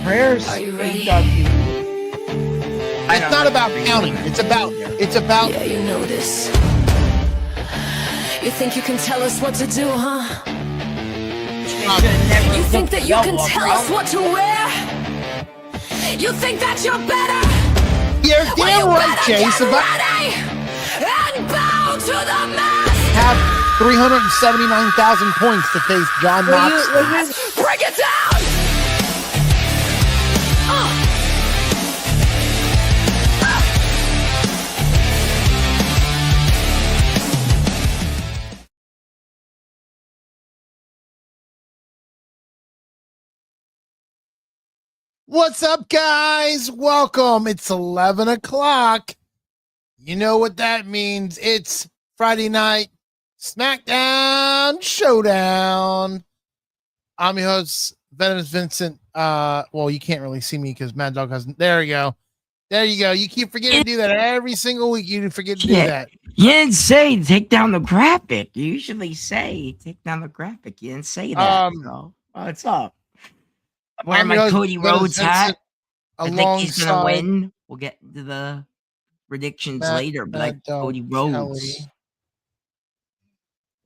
Prayers. Are you ready? It's not about counting. It's about. Yeah, you know this. You think you can tell us what to do, huh? You think that you can tell us what to wear? You think that you're better? You're damn right, Jay. It's about and bow to the master. have 379,000 points to face John Moxley. Bring it down. What's up, guys? Welcome. It's 11 o'clock. You know what that means. It's Friday night Smackdown Showdown. I'm your host, Venomous Vincent. Well, you can't really see me because Maddog hasn't. There you go. There you go. You keep forgetting to do that every single week. You forget to do that. You didn't say take down the graphic. You usually say take down the graphic. You didn't say that. So what's up? I'm wearing my Cody Rhodes hat. I think he's gonna win. We'll get to the predictions later, but like Cody Rhodes.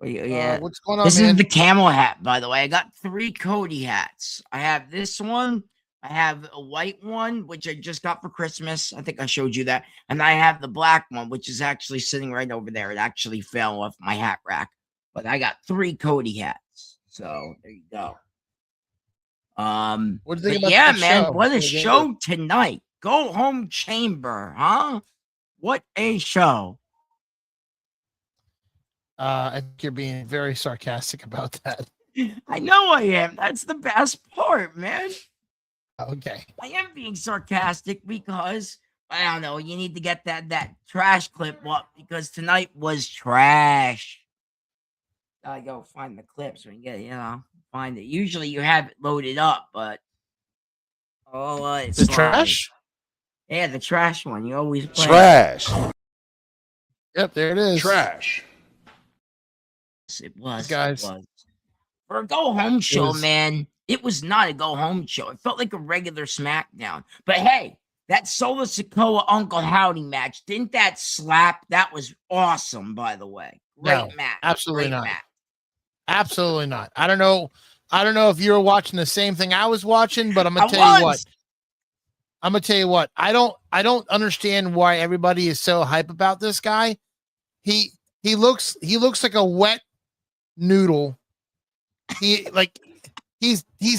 Yeah, what's going on? This is the camel hat, by the way. I got 3 Cody hats. I have this one. I have a white one, which I just got for Christmas. I think I showed you that. And I have the black one, which is actually sitting right over there. It actually fell off my hat rack. But I got 3 Cody hats. So there you go. What do you think about yeah, the man, show? what a show tonight. Go home chamber, huh? What a show. I think you're being very sarcastic about that. I know I am. That's the best part, man. Okay. I am being sarcastic because I don't know. You need to get that trash clip up because tonight was trash. I go find the clips when you get find it. Usually you have it loaded up, but it's the trash. Yeah, the trash one. You always play trash. Yep, there it is. Trash. It was, guys. It was. For a go home show, man. It was not a go home show. It felt like a regular SmackDown. But hey, that Solo Sikoa Uncle Howdy match, didn't that slap? That was awesome, by the way. Great match. Absolutely Great not. Match. Absolutely not. I don't know if you were watching the same thing I was watching, but I'm gonna tell you what. I don't understand why everybody is so hype about this guy. He looks like a wet noodle. He's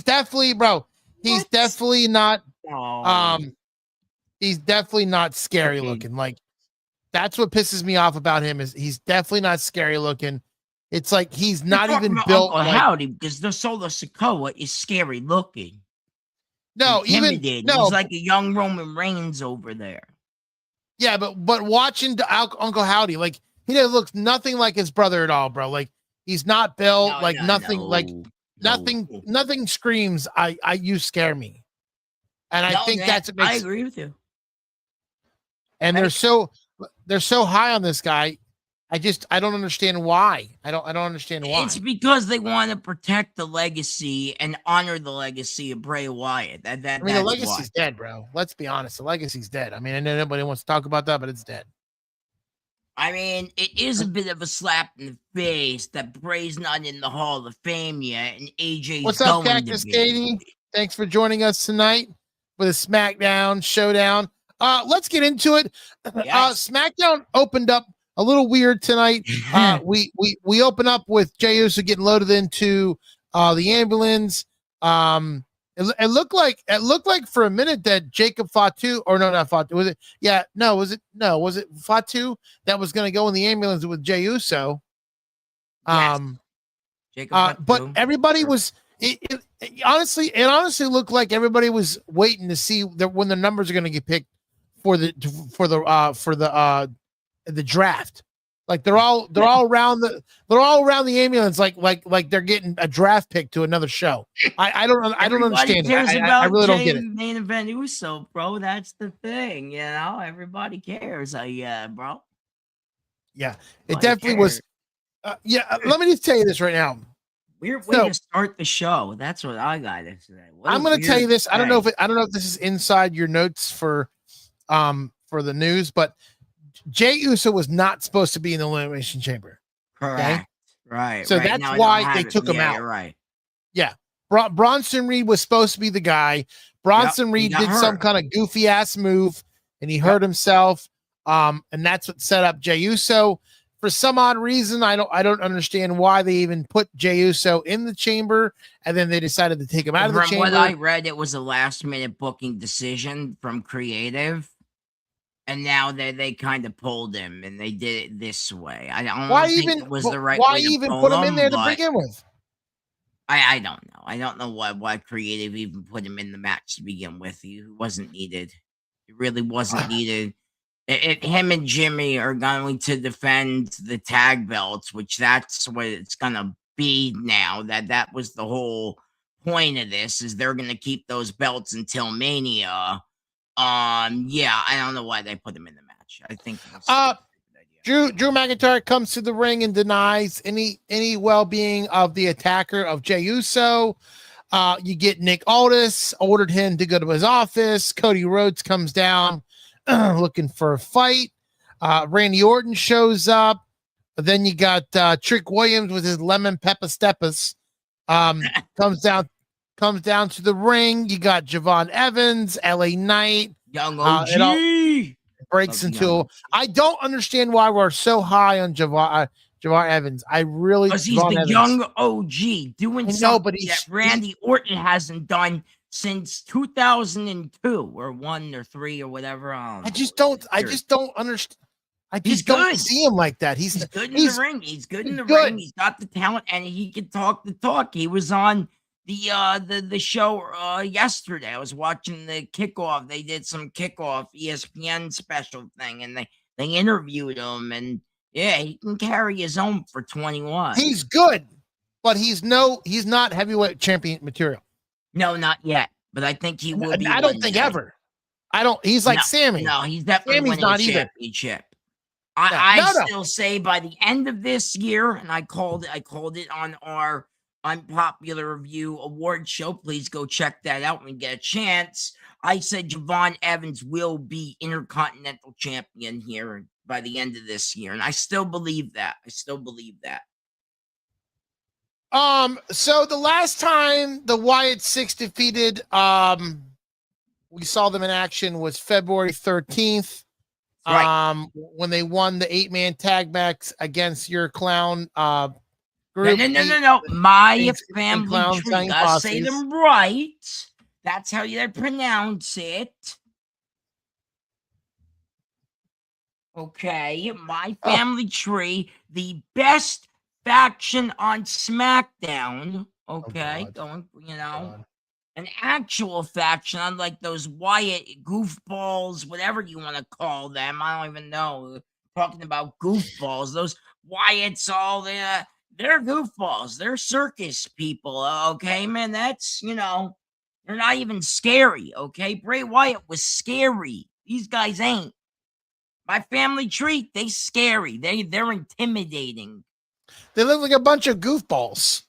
definitely, bro. He's definitely not. He's definitely not scary looking. Like that's what pisses me off about him is he's definitely not scary looking. It's like he's not even built Uncle like Howdy because the Solo Sikoa is scary looking. No, he's like a young Roman Reigns over there. Yeah, but watching Uncle Howdy, like he looks nothing like his brother at all, bro. Like he's not built nothing screams you scare me. And I think that's what makes, I agree with you. And they're so high on this guy. I don't understand why. I don't understand why. It's because they want to protect the legacy and honor the legacy of Bray Wyatt. The legacy's dead, bro. Let's be honest. The legacy's dead. I mean, I know nobody wants to talk about that, but it's dead. I mean, it is a bit of a slap in the face that Bray's not in the Hall of Fame yet, and AJ's What's up, Cactus Katie? Thanks for joining us tonight with a Smackdown Showdown. Let's get into it. Yes. Smackdown opened up a little weird tonight. We open up with Jey Uso getting loaded into the ambulance. It looked like for a minute that Jacob Fatu, or no, not Fatu. Was it Fatu that was going to go in the ambulance with Jey Uso? Yes. But everybody was. It honestly looked like everybody was waiting to see when the numbers are going to get picked for the draft. Like they're all around the ambulance like they're getting a draft pick to another show. I don't understand. I really don't get it. Main event Uso, bro. That's the thing, everybody cares. Bro. Yeah, it Like, definitely was. Let me just tell you this right now. Weird way to start the show. That's what I got to say. I'm going to tell you this. I don't know if this is inside your notes for the news, but Jey Uso was not supposed to be in the Elimination Chamber. Correct. Okay? Right. So right. that's No, why they took him out. You're right. Yeah. Bronson Reed was supposed to be the guy. Bronson Reed did some kind of goofy ass move and he hurt himself. And that's what set up Jey Uso. For some odd reason, I don't understand why they even put Jey Uso in the chamber, and then they decided to take him out of the chamber. From what I read, it was a last-minute booking decision from creative, and now they kind of pulled him, and they did it this way. I don't think it was the right way to put him in there to begin with? I don't know. I don't know why creative even put him in the match to begin with. He wasn't needed. It really wasn't needed. Him and Jimmy are going to defend the tag belts, which that's what it's gonna be now. That was the whole point of this, is they're gonna keep those belts until Mania. Yeah, I don't know why they put him in the match. I think Drew McIntyre comes to the ring and denies any well-being of the attacker of Jey Uso. You get Nick Aldis ordered him to go to his office. Cody Rhodes comes down looking for a fight. Randy Orton shows up. Then you got Trick Williams with his lemon pepper steppers. Comes down to the ring. You got Javon Evans, LA Knight, Young OG. Breaks into. I don't understand why we're so high on Javon Evans. I really, because he's the young OG doing something that Randy Orton hasn't done since 2002 or 1 or 3 or whatever. I just don't understand. I just don't see him like that. He's good in the ring. He's good in the ring. He's got the talent and he can talk the talk. He was on the show yesterday. I was watching the kickoff. They did some kickoff ESPN special thing and they interviewed him, and yeah, he can carry his own for 21. He's good, but he's not heavyweight champion material. No, not yet. But I think he will be. I don't think ever. He's like Sammy. No, he's definitely winning a championship. I still say by the end of this year, and I called it on our Unpopular Review award show. Please go check that out when you get a chance. I said Javon Evans will be Intercontinental Champion here by the end of this year, and I still believe that. So the last time the Wyatt Six defeated, we saw them in action was February 13th. Right. When they won the 8-man tag match against your clown group. No. My family tree. I say them right. That's how you pronounce it. Okay, my family tree, the best faction on SmackDown. Okay, an actual faction, unlike those Wyatt goofballs, whatever you want to call them. I don't even know. Talking about goofballs, those Wyatts, all they're goofballs. They're circus people. Okay, man, that's they're not even scary. Okay, Bray Wyatt was scary. These guys ain't. My family tree, they scary. They're intimidating. They look like a bunch of goofballs.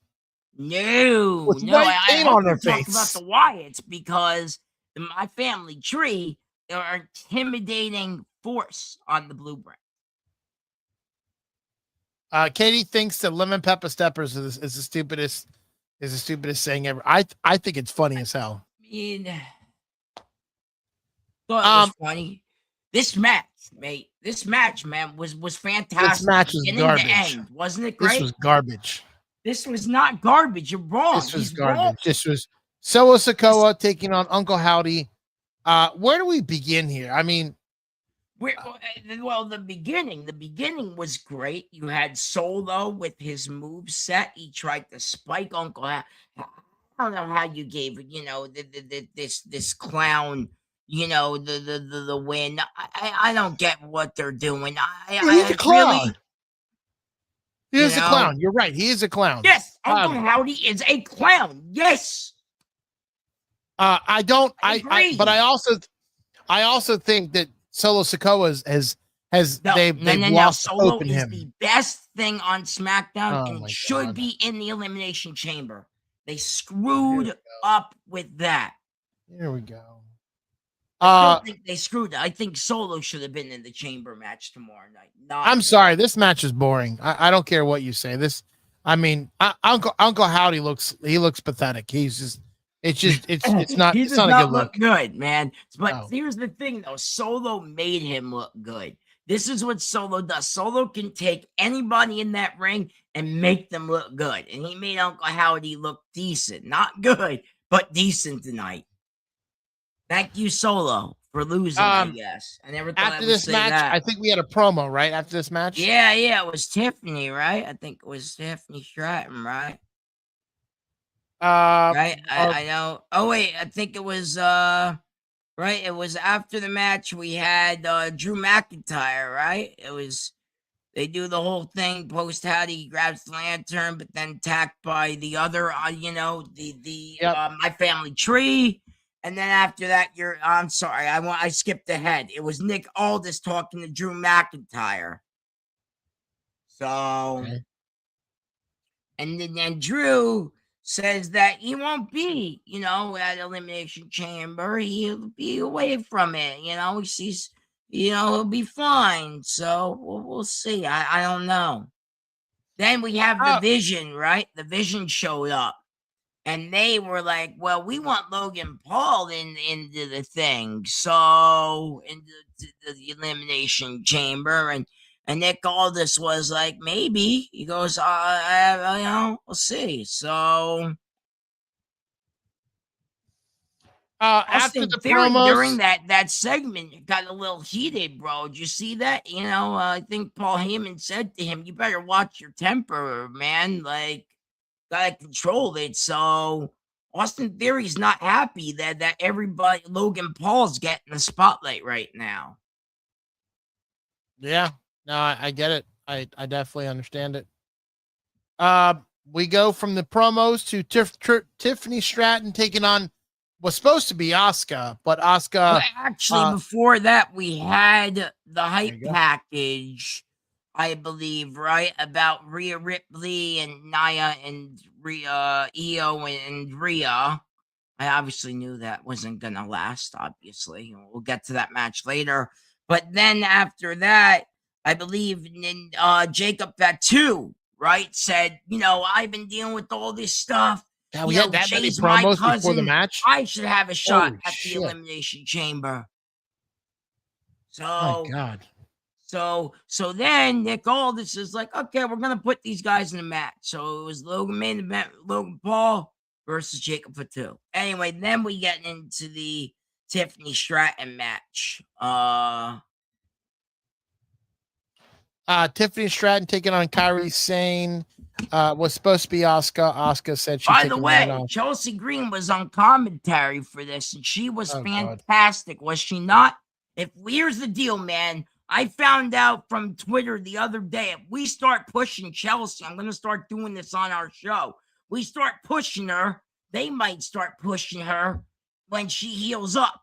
No, I on their talk face. about the Wyatts because my family tree, they're an intimidating force on the blueprint. Katie thinks that lemon pepper steppers is the stupidest thing ever. I think it's funny as hell. Thought it was funny. This match, man, was fantastic. This match was garbage. To end, wasn't it great? This was garbage. This was not garbage. You're wrong. This was garbage. Wrong. This was Sikoa taking on Uncle Howdy. Where do we begin here? I mean, the beginning was great. You had Solo with his move set. He tried to spike Uncle Howdy. I don't know how you gave this clown, the win. I don't get what they're doing. He's a clown. He is a clown. You're right. He is a clown. Yes, Uncle Howdy is a clown. Yes. But I also think that Solo Sikoa has has No, they've no. lost Solo hope in is him. the best thing on SmackDown Oh and my should God. be in the Elimination Chamber. They Here we screwed go. up with that. Here we go. I don't think they screwed it. I think Solo should have been in the chamber match tomorrow night. I'm sorry, this match is boring. I don't care what you say. This, I mean, Uncle Howdy looks pathetic. It's not He it's does not a good not look. look good, man. But No. here's the thing, though. Solo made him look good. This is what Solo does. Solo can take anybody in that ring and make them look good. And he made Uncle Howdy look decent. Not good, but decent tonight. Thank you, Solo, for losing, I guess. I never thought I After would this say match, that. I think we had a promo, right? After this match? Yeah, it was Tiffany, right? I think it was Tiffany Stratton, right? Right? I know. Oh, wait, I think it was right. It was after the match we had Drew McIntyre, right? They do the whole thing post Howdy, he grabs the lantern, but then attacked by the other My Family Tree. And then after that, I'm sorry, I skipped ahead. It was Nick Aldis talking to Drew McIntyre. So, Okay. and then Drew says that he won't be, at Elimination Chamber. He'll be away from it. He sees, he'll be fine. So we'll see. I don't know. Then we have the Vision, right? The Vision showed up. And they were like, well, we want Logan Paul into the thing. So into the Elimination Chamber. And Nick Aldis was like, maybe. He goes, we'll see. So after Austin the Theory promos during that segment, it got a little heated, bro. Did you see that? I think Paul Heyman said to him, you better watch your temper, man. Like, gotta control it. So Austin Theory's not happy that everybody, Logan Paul's getting the spotlight right now. Yeah, no, I get it. I definitely understand it. We go from the promos to Tiffany Stratton taking on what's supposed to be Asuka, but Asuka. Well, actually, before that, we had the hype package, I believe, right? About Rhea Ripley and Nia and Io and Rhea. I obviously knew that wasn't going to last, obviously. We'll get to that match later. But then after that, I believe Jacob Fatu, right, said, I've been dealing with all this stuff. Yeah, we had that many promos before the match. I should have a shot Holy at shit. the Elimination Chamber. So, my God. So then Nick Aldis is like, okay, we're going to put these guys in the match. So it was main event, Logan Paul versus Jacob Fatu. Anyway, then we get into the Tiffany Stratton match. Tiffany Stratton taking on Kairi Sane. Was supposed to be Asuka. Asuka said she. By the way, Chelsea Green was on commentary for this, and she was fantastic, was she not? Here's the deal, man. I found out from Twitter the other day, if we start pushing Chelsea, I'm going to start doing this on our show. We start pushing her, they might start pushing her when she heals up.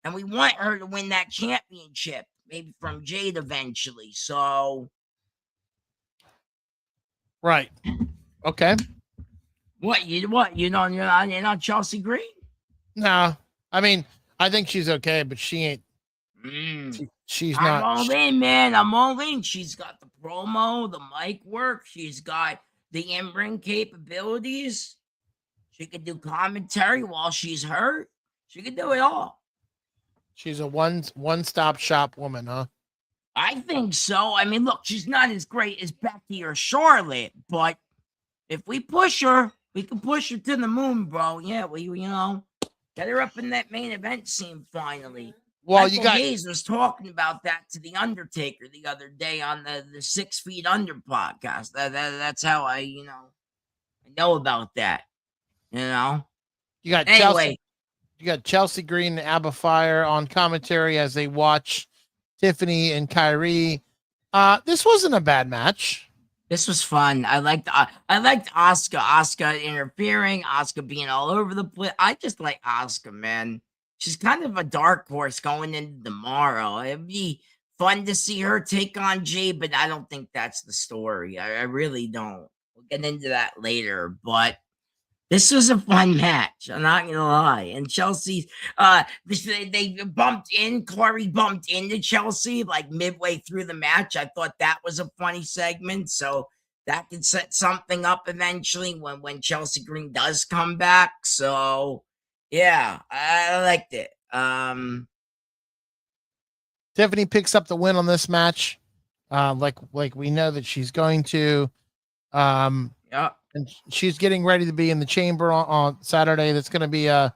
And we want her to win that championship, maybe from Jade eventually. So. Right. Okay. What? You're not Chelsea Green? No. I mean, I think she's okay, but she ain't. She's not. I'm all in, man. I'm all in. She's got the promo, the mic work. She's got the in-ring capabilities. She could do commentary while she's hurt. She could do it all. She's a one-stop shop woman, huh? I think so. I mean, look, she's not as great as Becky or Charlotte, but if we push her, we can push her to the moon, bro. Yeah, get her up in that main event scene finally. Well, Michael Hayes was talking about that to The Undertaker the other day on the 6 Feet Under podcast. That's how I know about that. You got Chelsea Green and Abba Fire on commentary as they watch Tiffany and Kairi. This wasn't a bad match. This was fun. I liked Asuka interfering, Asuka being all over the place. I just like Asuka, man. She's kind of a dark horse going into tomorrow. It'd be Fun to see her take on Jey, but I don't think that's the story. I really don't. We'll get into that later, but this was a fun match. I'm not gonna lie. And Chelsea, they bumped in. Corey bumped into Chelsea like midway through the match. I thought that was a funny segment. So that could set something up eventually when Chelsea Green does come back. So yeah, I liked it. Tiffany picks up the win on this match. Like we know that she's going to. Yeah. And she's getting ready to be in the chamber on Saturday. That's going to be a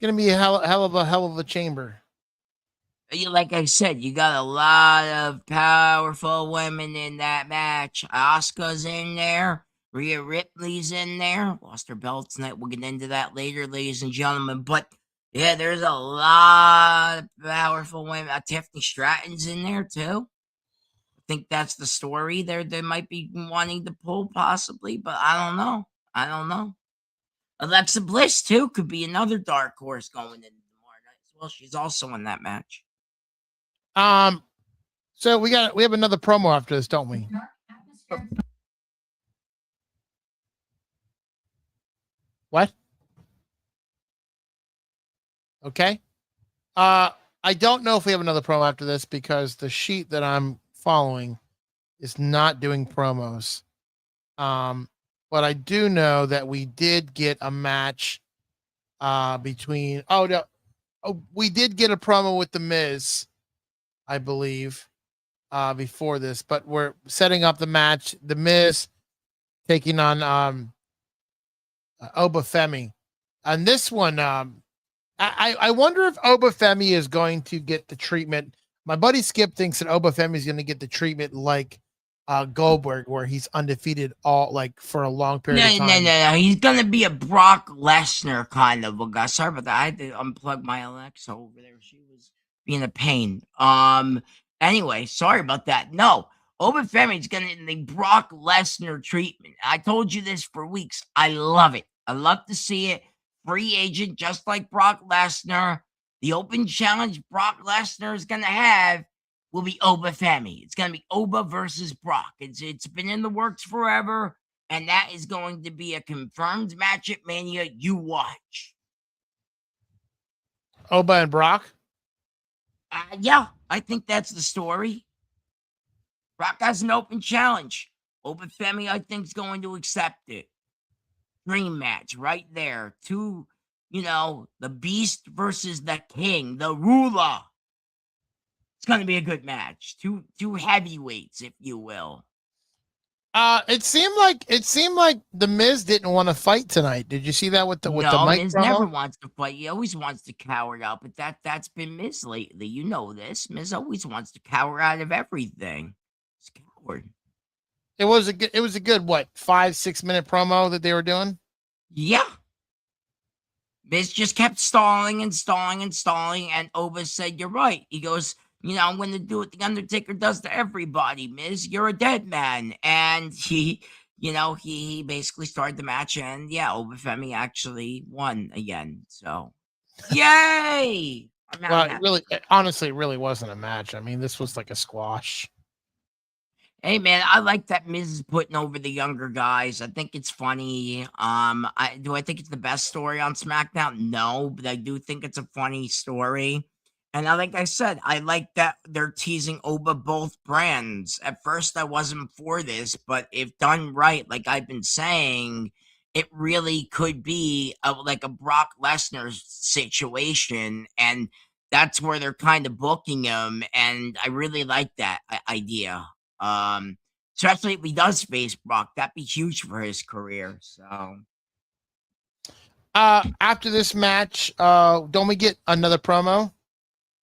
hell of a chamber. Like I said, you got a lot of powerful women in that match. Asuka's in there. Rhea Ripley's in there. Lost her belt tonight. We'll get into that later, ladies and gentlemen. But yeah, there's a lot of powerful women. Tiffany Stratton's in there too. I think that's the story they might be wanting to pull possibly, but I don't know. Alexa Bliss too could be another dark horse going into tomorrow night as well. She's also in that match. So we have another promo after this, don't we? What? Okay. I don't know if we have another promo after this because the sheet that I'm following is not doing promos. But I do know that we did get a match between we did get a promo with the Miz, I believe, before this, but we're setting up the match. The Miz taking on Oba Femi. And this one, I wonder if Oba Femi is going to get the treatment. My buddy Skip thinks that Oba Femi is going to get the treatment like Goldberg, where he's undefeated for a long period of time. No. He's going to be a Brock Lesnar kind of a guy. Sorry about that. I had to unplug my Alexa over there. She was being a pain. Anyway, sorry about that. No, Oba Femi is going to get the Brock Lesnar treatment. I told you this for weeks. I love it. I love to see it. Free agent, just like Brock Lesnar. The open challenge Brock Lesnar is going to have will be Oba Femi. It's going to be Oba versus Brock. It's been in the works forever, and that is going to be a confirmed match at Mania. You watch. Oba and Brock? Yeah, I think that's the story. Brock has an open challenge. Oba Femi, I think, is going to accept it. Dream match right there. Two, the Beast versus the King, the ruler. It's going to be a good match. Two heavyweights, if you will. It seemed like the Miz didn't want to fight tonight. Did you see that with the mic Miz promo? never wants to fight. He always wants to cower up, but that's been Miz lately. You know this. Miz always wants to cower out of everything. He's a coward. It was a good 5-6 minute promo that they were doing. Yeah. Miz just kept stalling, and Oba said, "You're right." He goes, I'm going to do what the Undertaker does to everybody, Miz. You're a dead man. And he basically started the match, and Oba Femi actually won again. So, yay! It really wasn't a match. I mean, this was like a squash. Hey man, I like that Miz is putting over the younger guys. I think it's funny. Do I think it's the best story on SmackDown? No, but I do think it's a funny story. And like I said, I like that they're teasing Oba both brands. At first, I wasn't for this, but if done right, like I've been saying, it really could be like a Brock Lesnar situation, and that's where they're kind of booking him. And I really like that idea. Especially if he does face Brock, that'd be huge for his career. So, after this match, don't we get another promo?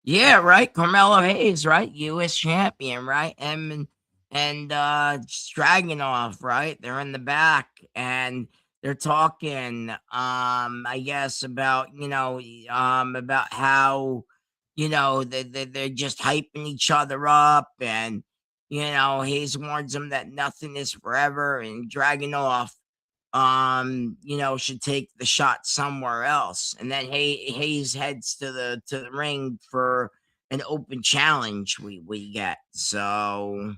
Yeah, right. Carmelo Hayes, right? U.S. champion, right? And Dragunov, right? They're in the back and they're talking, I guess about about how they're just hyping each other up, and Hayes warns them that nothing is forever, and Dragunov should take the shot somewhere else. And then Hayes heads to the ring for an open challenge we get. So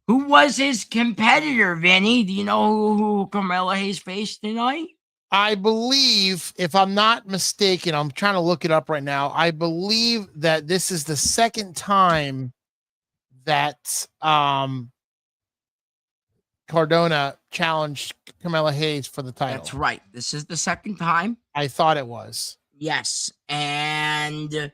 who was his competitor, Vinny? Do you know who Carmelo Hayes faced tonight? I believe, if I'm not mistaken, I'm trying to look it up right now. I believe that this is the second time that Cardona challenged Carmelo Hayes for the title. That's right. This is the second time. I thought it was. Yes. And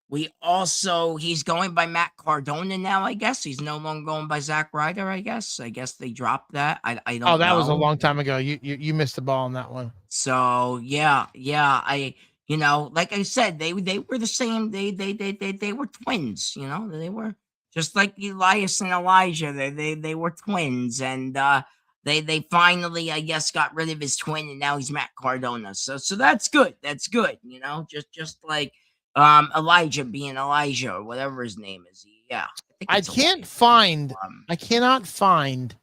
he's going by Matt Cardona now, I guess. He's no longer going by Zack Ryder, I guess. I guess they dropped that. I don't know. Oh, that was a long time ago. You missed the ball on that one. So yeah. Like I said, they were the same. They were twins, they were just like Elias and Elijah. They were twins, and they finally, I guess, got rid of his twin, and now he's Matt Cardona. So that's good. That's good. Just like Elijah being Elijah or whatever his name is. Yeah. I cannot find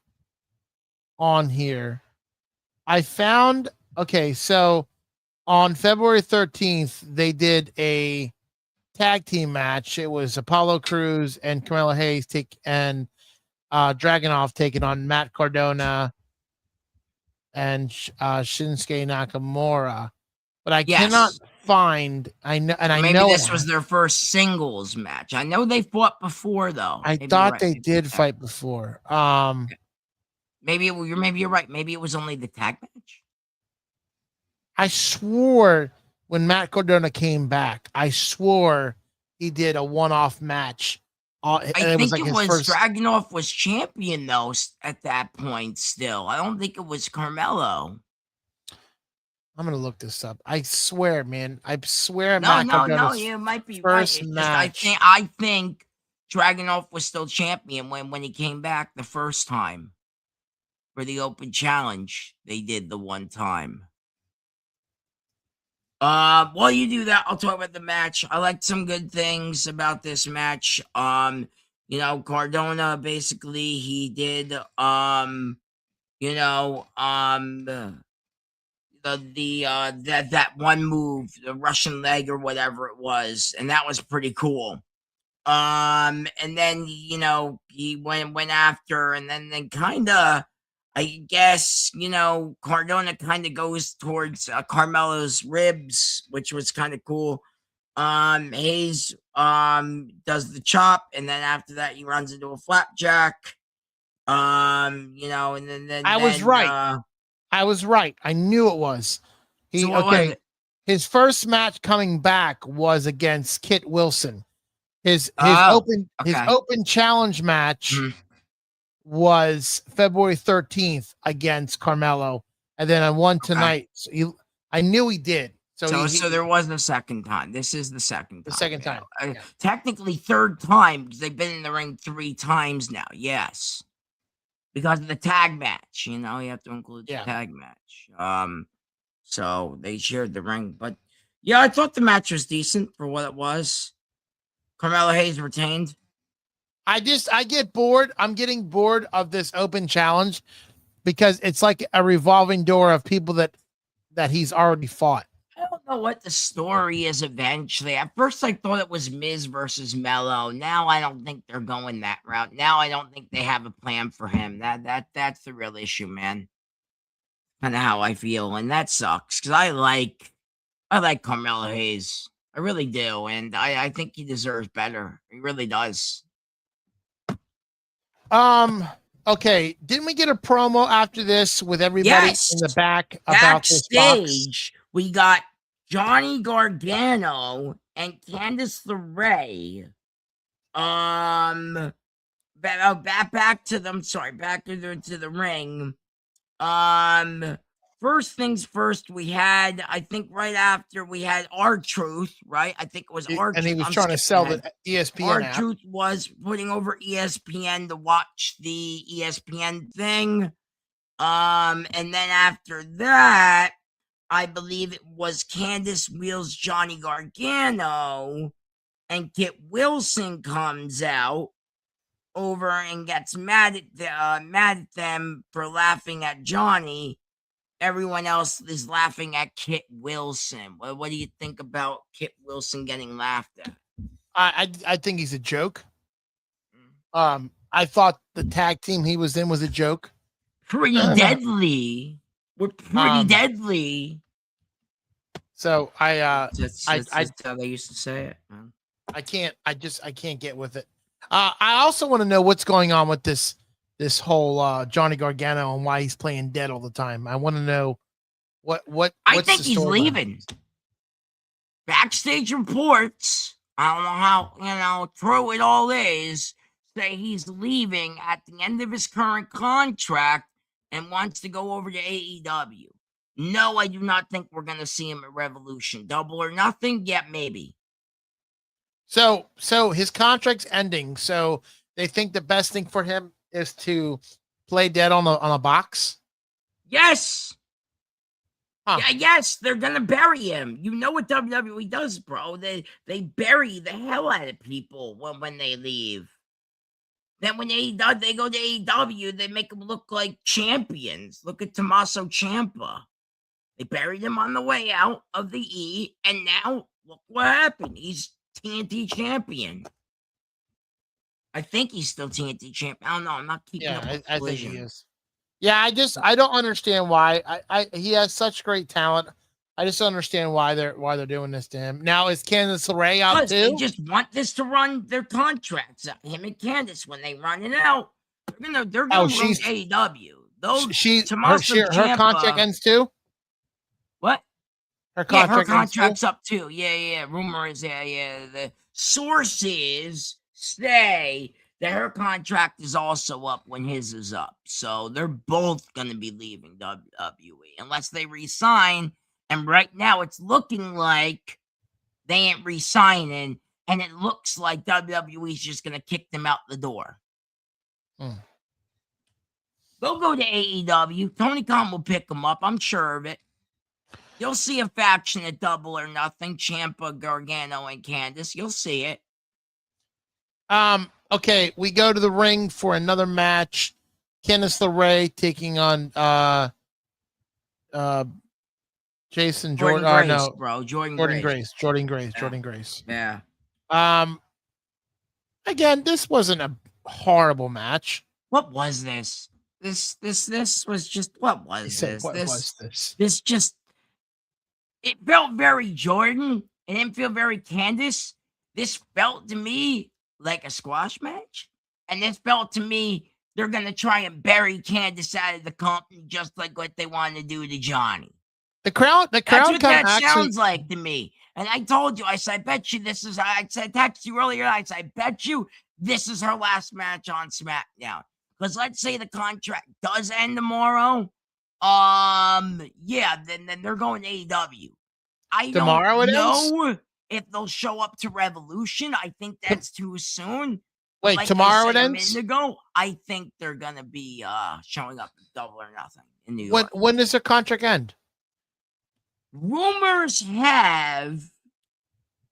on here. I found, okay, so on February 13th, they did a tag team match. It was Apollo Crews and Carmelo Hayes Dragunov taking on Matt Cardona and Shinsuke Nakamura. But I cannot find. Maybe this was their first singles match. I know they fought before, though. I thought they did fight before. Maybe you're right. Maybe it was only the tag match. I swore when Matt Cardona came back, I swore he did a one-off match. I think it was Dragunov was champion though at that point. Still, I don't think it was Carmelo. I'm gonna look this up. I swear, man. I swear. No. You might be first right. Match. I think Dragunov was still champion when he came back the first time for the open challenge. They did the one time. While you do that, I'll talk about the match. I liked some good things about this match. Cardona basically he did that one move, the Russian leg or whatever it was, and that was pretty cool. And then he went after, and then kind of, I guess, Cardona kind of goes towards Carmelo's ribs, which was kind of cool. Hayes does the chop, and then after that he runs into a flapjack. And then I was right. I was right. I knew it was. His first match coming back was against Kit Wilson. His open challenge match was February 13th against Carmelo, and then I won tonight. So I knew he did. So there was a second time. This is the second time. The second time. Technically third time because they've been in the ring 3 times now. Yes. Because of the tag match, you have to include the tag match. So they shared the ring. But yeah, I thought the match was decent for what it was. Carmelo Hayes retained. I get bored. I'm getting bored of this open challenge because it's like a revolving door of people that he's already fought. I don't know what the story is eventually. At first, I thought it was Miz versus Mello. Now I don't think they're going that route. Now I don't think they have a plan for him. That's the real issue, man. Kind of how I feel, and that sucks because I like Carmelo Hayes. I really do, and I think he deserves better. He really does. Okay, didn't we get a promo after this with everybody in the back about this box? We got Johnny Gargano and Candice LeRae. Back to the ring. First things first, we had, I think right after we had R-Truth, right? I think it was R-Truth. And he was trying to sell the ESPN app. R-Truth was putting over ESPN to watch the ESPN thing. And then after that, I believe it was Candice wheels Johnny Gargano, and Kit Wilson comes out over and gets mad at them for laughing at Johnny. everyone else is laughing at Kit Wilson. What do you think about Kit Wilson getting laughed at? I think he's a joke. I thought the tag team he was in was a joke. Pretty deadly. We're pretty deadly. So That's how they used to say it, man. I can't get with it. I also want to know what's going on with this whole Johnny Gargano and why he's playing dead all the time. I want to know what I think he's leaving. Backstage reports, I don't know how true it all is, say he's leaving at the end of his current contract and wants to go over to AEW. No, I do not think we're going to see him at Revolution. Double or Nothing? Yeah, maybe. So his contract's ending. So they think the best thing for him is to play dead on a box? Yes. Huh. Yeah, yes, they're gonna bury him. You know what WWE does, bro? They bury the hell out of people when they leave. Then when they go to AEW, they make them look like champions. Look at Tommaso Ciampa. They buried him on the way out of the E, and now look what happened. He's TNT champion. I think he's still TNT champion. I don't know. I'm not keeping up with I think he is. Yeah, I don't understand why. He has such great talent. I just don't understand why they're doing this to him. Now is Candice LeRae out too? They just want this to run their contracts out. Him and Candice, when they run it out, they're gonna run AEW. Her contract ends too. What? Her contract's up too. Yeah. Rumor is the sources say that her contract is also up when his is up. So they're both going to be leaving WWE unless they resign. And right now it's looking like they ain't resigning. And it looks like WWE is just going to kick them out the door. They'll go to AEW. Tony Khan will pick them up. I'm sure of it. You'll see a faction at Double or Nothing. Ciampa, Gargano, and Candice. You'll see it. Okay, we go to the ring for another match. Candice LeRae taking on Jason Jordan Grace, no, bro. Jordynne Grace. Yeah. Again, this wasn't a horrible match. What was this? This was just what was this? What was this? This just it felt very Jordynne. It didn't feel very Candice. This felt to me like a squash match. And this felt to me they're going to try and bury Candice out of the company just like what they want to do to Johnny. The crowd That's what that sounds like to me. And I told you, I said, I bet you this is, I said, text you earlier, I said, I bet you this is her last match on SmackDown. Because let's say the contract does end tomorrow. Yeah, then they're going to AEW. I tomorrow don't know if they'll show up to Revolution. I think that's too soon. Wait, like tomorrow it ends? A minute ago, I think they're gonna be showing up at Double or Nothing in New York. When does their contract end? Rumors have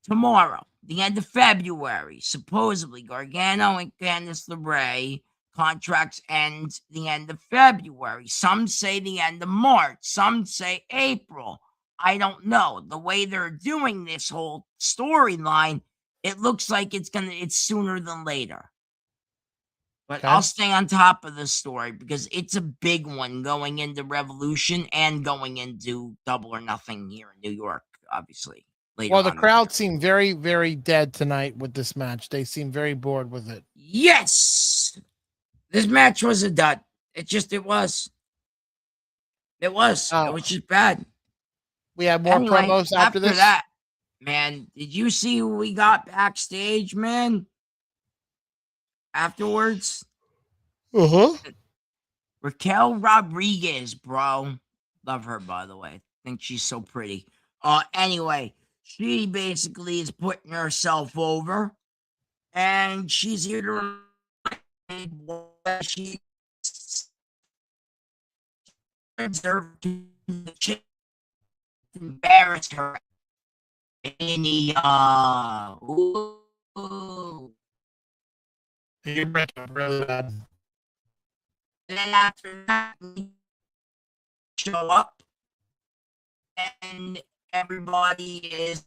tomorrow, the end of February. Supposedly, Gargano and Candice LeRae contracts end the end of February. Some say the end of March. Some say April. I don't know. The way they're doing this whole storyline, it looks like it's sooner than later. But okay. I'll stay on top of the story because it's a big one going into Revolution and going into Double or Nothing here in New York, obviously. Well, the crowd seemed very, very dead tonight with this match. They seemed very bored with it. Yes! This match was a dud. It was. It was just bad. We had more promos after this. That, man, did you see who we got backstage, man? Afterwards? Raquel Rodriguez, bro. Love her, by the way. Think she's so pretty. Anyway, she basically is putting herself over, and she's here to remind what she deserved to embarrassed her in the You're breaking up really bad. Then after that, show up and everybody is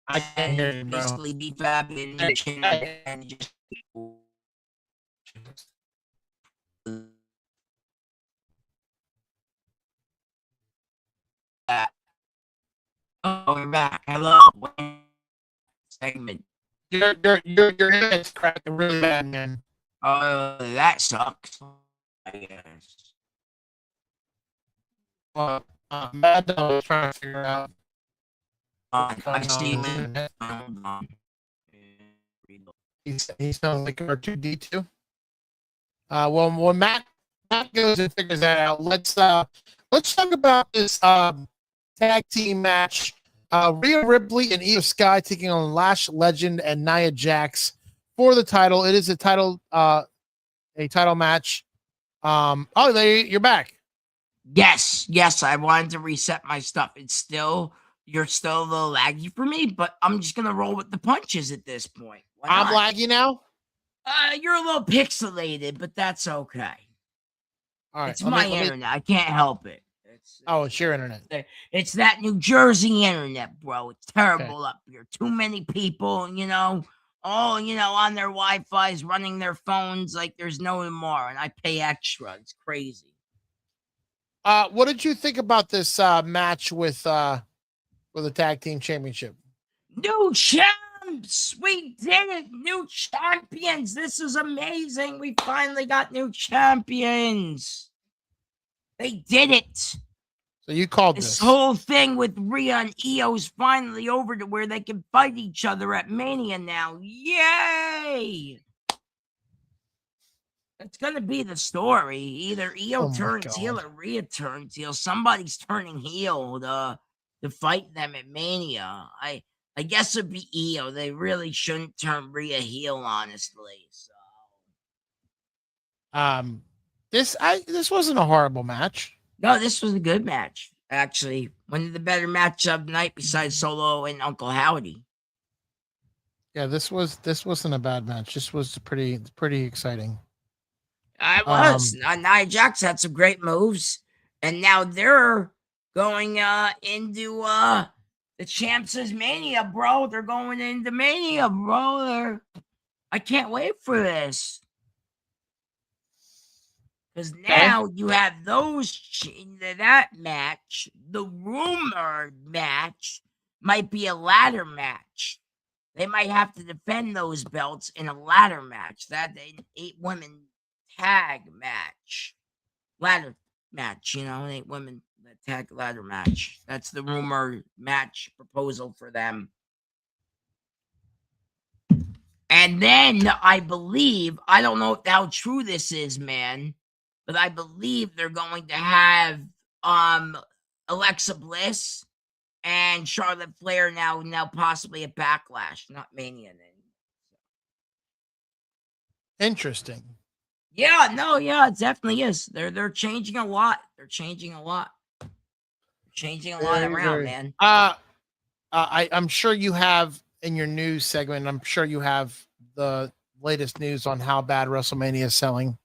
I can't hear you, bro. basically BFAB and just that. Oh, we're back. Hello. Segment. Your internet's cracking really bad, man. That sucks. I guess. Well, Maddog is trying to figure out what's I going see. on with the internet. He sounds like R2D2. Well, when Matt goes and figures that out, let's talk about this tag team match. Rhea Ripley and Io Sky taking on Lash Legend and Nia Jax for the title. It is a title match. Oh, there you're back. Yes. I wanted to reset my stuff. You're still a little laggy for me, but I'm just gonna roll with the punches at this point. I'm laggy now. You're a little pixelated, but that's okay. All right, it's my internet. I can't help it. It's your internet. It's that New Jersey internet, bro. It's terrible up here. Too many people, on their Wi-Fi's running their phones like there's no tomorrow, and I pay extra. It's crazy. What did you think about this match with the tag team championship? New champs! We did it! New champions! This is amazing! We finally got new champions! They did it! So you called this whole thing with Rhea and Io's finally over to where they can fight each other at Mania now. Yay! It's gonna be the story. Either Io turns heel or Rhea turns heel. Somebody's turning heel to fight them at Mania. I guess it'd be Io. They really shouldn't turn Rhea heel, honestly. So this wasn't a horrible match. No, this was a good match. Actually, one of the better matches of the night besides Solo and Uncle Howdy. Yeah, this wasn't a bad match. This was pretty exciting. I was. Nia Jax had some great moves, and now they're going into the Champs' Mania, bro. They're going into Mania, bro. I can't wait for this. Because now you have that match. The rumored match might be a ladder match. They might have to defend those belts in a ladder match. That 8-women tag match. Ladder match, 8-women tag ladder match. That's the rumored match proposal for them. And then I believe, I don't know how true this is, man, but I believe they're going to have Alexa Bliss and Charlotte Flair now possibly a Backlash, not Mania. Interesting. Yeah, it definitely is. They're changing a lot. They're changing a lot around, man. I'm sure you have in your news segment. I'm sure you have the latest news on how bad WrestleMania is selling.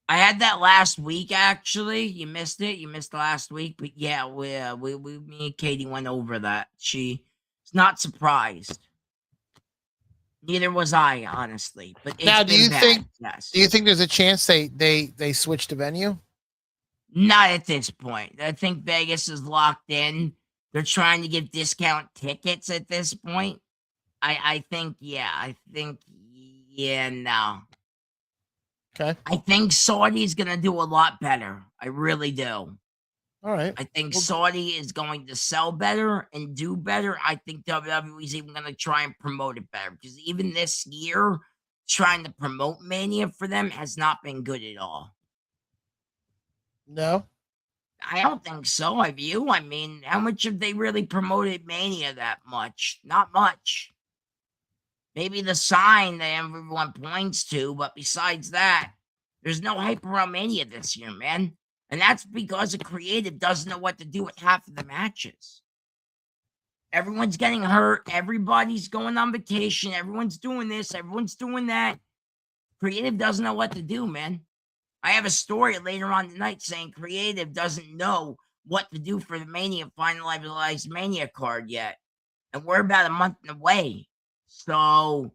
I had that last week, actually. You missed it. You missed last week, but yeah, me and Katie went over that. She's not surprised. Neither was I, honestly. But it's now, do you think? Yes. Do you think there's a chance they switch the venue? Not at this point. I think Vegas is locked in. They're trying to give discount tickets at this point. I think, no. Okay. I think Saudi's going to do a lot better. I really do. All right. I think Saudi is going to sell better and do better. I think WWE is even going to try and promote it better, because even this year, trying to promote Mania for them has not been good at all. No? I don't think so. I mean, how much have they really promoted Mania that much? Not much. Maybe the sign that everyone points to, but besides that, there's no hype around Mania this year, man. And that's because the creative doesn't know what to do with half of the matches. Everyone's getting hurt. Everybody's going on vacation. Everyone's doing this. Everyone's doing that. Creative doesn't know what to do, man. I have a story later on tonight saying creative doesn't know what to do for the Mania finalized Mania card yet. And we're about a month away. So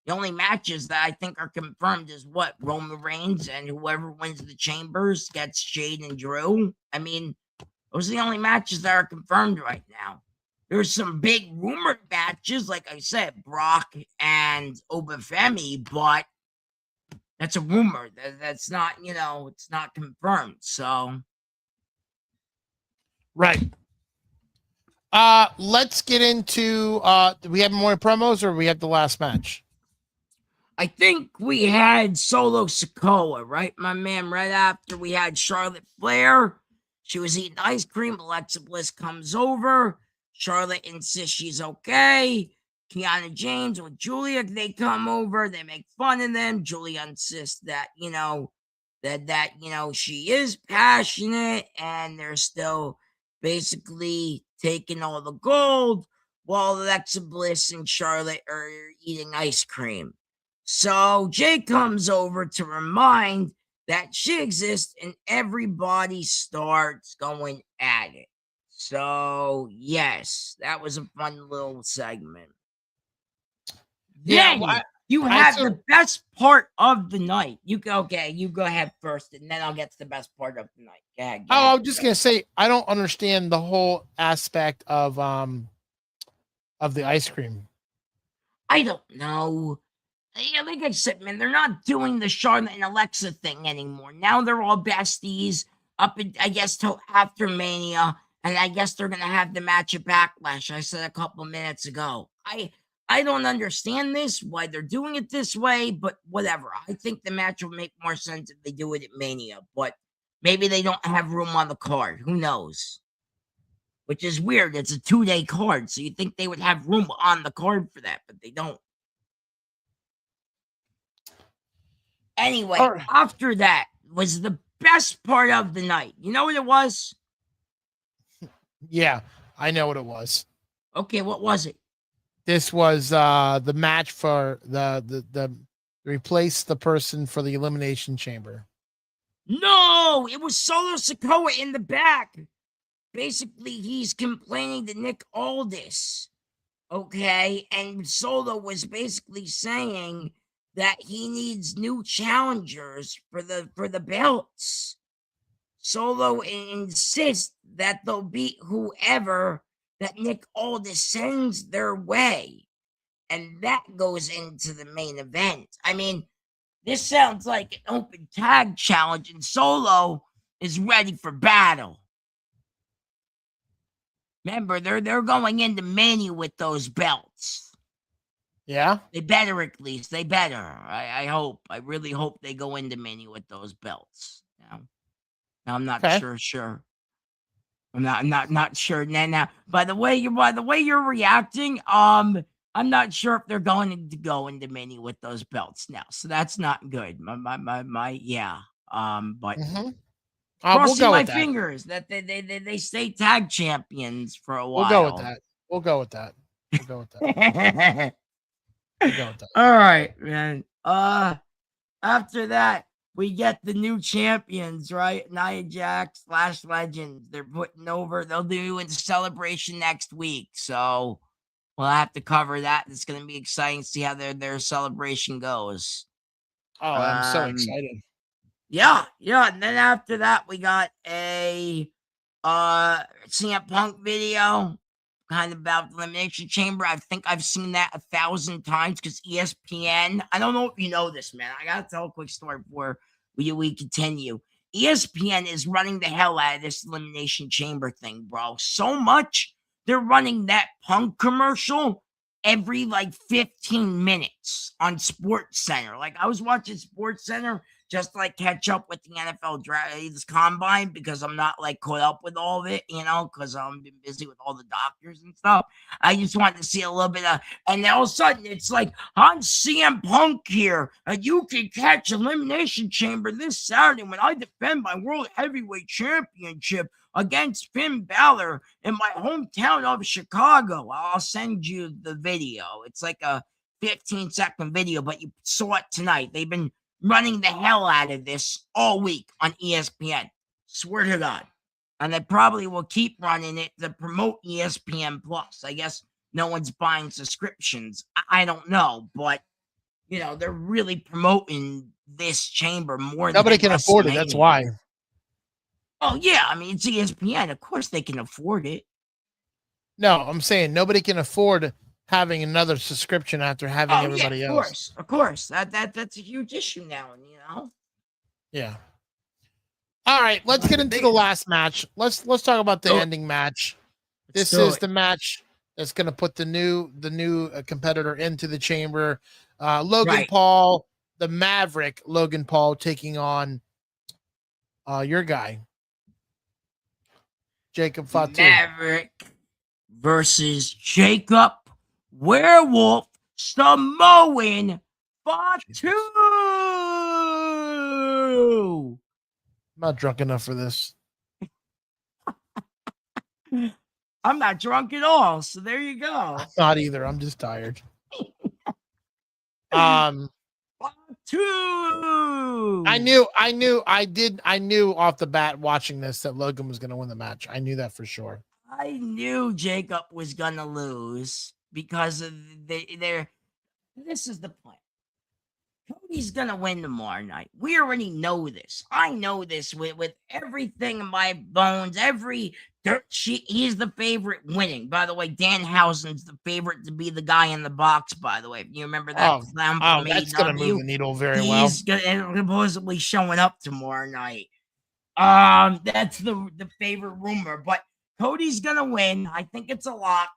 the only matches that I think are confirmed is what? Roman Reigns and whoever wins the Chambers gets Jade and Drew. I mean, those are the only matches that are confirmed right now. There's some big rumored matches, like I said, Brock and Femi, but that's a rumor. That's not, it's not confirmed. So, Right. Let's get into do we have more promos or we have the last match? I think we had Solo Sikoa, right, my man? Right after we had Charlotte Flair. She was eating ice cream. Alexa Bliss comes over. Charlotte insists she's okay. Kiana James with Julia, they come over. They make fun of them. Julia insists that, she is passionate and they're still basically taking all the gold while Alexa Bliss and Charlotte are eating ice cream. So Jey comes over to remind that she exists and everybody starts going at it. So, yes, that was a fun little segment. Yeah, Then you have the best part of the night. You go ahead first, and then I'll get to the best part of the night. Go ahead. I was just gonna say I don't understand the whole aspect of the ice cream. I don't know. Yeah, like I said, man, they're not doing the Charlotte and Alexa thing anymore. Now they're all besties up, I guess, till after Mania, and I guess they're gonna have the match at Backlash. I said a couple minutes ago. I don't understand this, why they're doing it this way, but whatever. I think the match will make more sense if they do it at Mania, but maybe they don't have room on the card. Who knows? Which is weird. It's a 2-day card, so you'd think they would have room on the card for that, but they don't. Anyway, after that was the best part of the night. You know what it was? Yeah, I know what it was. Okay, what was it? This was the match for the replace the person for the Elimination Chamber. No, it was Solo Sikoa in the back. Basically, he's complaining to Nick Aldis. Okay, and Solo was basically saying that he needs new challengers for the belts. Solo insists that they'll beat whoever that Nick Aldis sends their way. And that goes into the main event. I mean, this sounds like an open tag challenge, and Solo is ready for battle. Remember, they're going into Mania with those belts. Yeah? They better, at least. They better. I hope. I really hope they go into Mania with those belts. Now I'm not sure. I'm not sure. Now, by the way you're reacting, I'm not sure if they're going to go into Mania with those belts now. So that's not good. Yeah. But crossing my fingers that they stay tag champions for a while. We'll go with that. All right, man. After that, we get the new champions, right? Nia Jax, Lash Legends. They're putting over. They'll do a celebration next week, so we'll have to cover that. It's going to be exciting to see how their celebration goes. Oh, I'm so excited. Yeah. And then after that, we got a CM Punk video, kind of about the Elimination Chamber. I think I've seen that 1,000 times because ESPN. I don't know if you know this, man. I gotta tell a quick story before we continue. ESPN is running the hell out of this Elimination Chamber thing, bro. So much they're running that Punk commercial every 15 minutes on Sports Center. Like I was watching Sports Center just to catch up with the NFL draft, this combine, because I'm not caught up with all of it, because I'm been busy with all the doctors and stuff. I just wanted to see a little bit of, and then all of a sudden it's like, I'm CM Punk here, and you can catch Elimination Chamber this Saturday when I defend my World Heavyweight Championship against Finn Balor in my hometown of Chicago. I'll send you the video. It's like a 15-second video, but you saw it tonight. They've been running the hell out of this all week on ESPN. Swear to God. And they probably will keep running it to promote ESPN Plus. I guess no one's buying subscriptions. I don't know, but they're really promoting this chamber more Nobody than can afford it. That's why. Oh yeah, I mean it's ESPN. Of course they can afford it. No, I'm saying nobody can afford having another subscription after having everybody else. Of course. That's a huge issue now, Yeah. All right, let's get into the last match. Let's talk about the ending match. This is the match that's going to put the new competitor into the chamber. Logan Paul, the Maverick Logan Paul, taking on your guy, Jacob Fatu. Maverick versus Jacob Werewolf Samoan Fatu. I'm not drunk enough for this. I'm not drunk at all, so there you go. I'm not either. I'm just tired. Fatu. I knew off the bat watching this that Logan was going to win the match. I knew that for sure. I knew Jacob was going to lose because of this is the plan. Cody's going to win tomorrow night. We already know this. I know this with everything in my bones, every dirt sheet. He's the favorite winning. By the way, Danhausen's the favorite to be the guy in the box, by the way. If you remember that clown from that's going to move the needle very well. He's supposedly showing up tomorrow night. That's the favorite rumor, but Cody's going to win. I think it's a lock.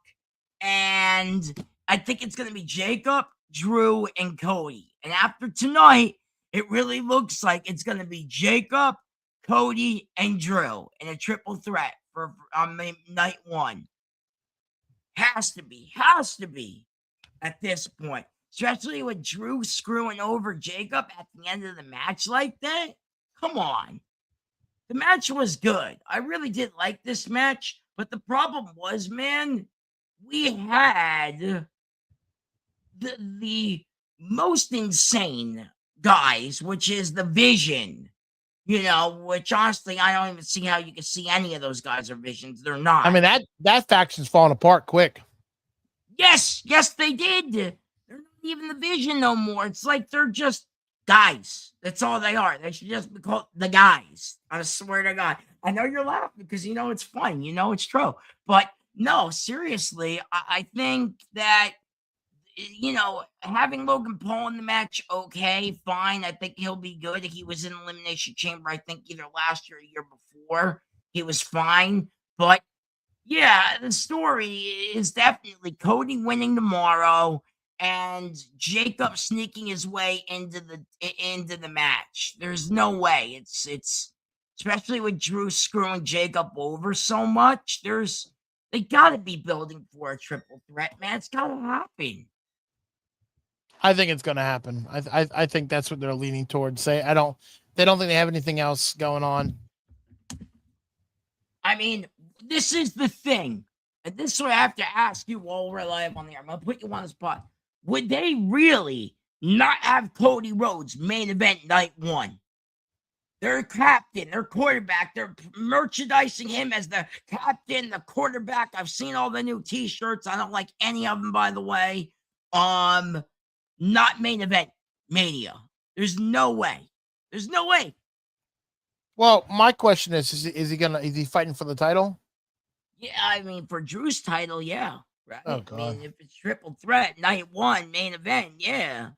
And I think it's going to be Jacob, Drew, and Cody. And after tonight, it really looks like it's going to be Jacob, Cody, and Drew in a triple threat for night one. Has to be at this point. Especially with Drew screwing over Jacob at the end of the match like that. Come on. The match was good. I really did like this match. But the problem was, man, we had the most insane guys, which is the Vision, which honestly, I don't even see how you can see any of those guys are Visions. They're not. I mean, that faction's falling apart quick. Yes, they did. They're not even the Vision no more. It's like they're just guys. That's all they are. They should just be called the guys. I swear to God. I know you're laughing because it's fun. It's true. But no, seriously, I think that having Logan Paul in the match, okay, fine. I think he'll be good. He was in Elimination Chamber, I think either last year or year before. He was fine. But yeah, the story is definitely Cody winning tomorrow and Jacob sneaking his way into the match. There's no way. It's especially with Drew screwing Jacob over so much. They gotta be building for a triple threat, man. It's gotta happen. I think it's going to happen. I think that's what they're leaning towards. They don't think they have anything else going on. I mean, this is the thing. And this is what I have to ask you while we're live on the air. I'm going to put you on the spot. Would they really not have Cody Rhodes main event night one? Their captain, their quarterback, they're merchandising him as the captain, the quarterback. I've seen all the new t-shirts. I don't like any of them, by the way. Not main event Mania. There's no way. Well, my question is he fighting for the title? Yeah, I mean, for Drew's title, yeah. Right? Oh, God. I mean, if it's triple threat, night one, main event, yeah.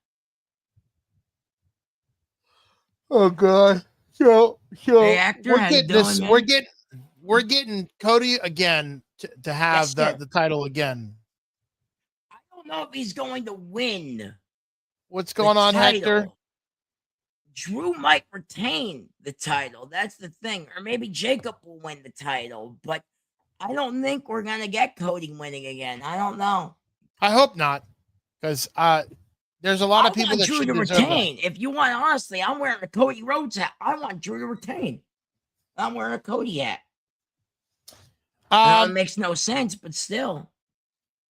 Oh, God. So hey, actor, we're getting this. We're getting Cody again to have the title again. I don't know if he's going to win. What's going on, Hector? Drew might retain the title. That's the thing. Or maybe Jacob will win the title. But I don't think we're going to get Cody winning again. I don't know. I hope not. Because there's a lot of people that Drew should to deserve retain. If you want, honestly, I'm wearing a Cody Rhodes hat. I want Drew to retain. I'm wearing a Cody hat. It makes no sense, but still.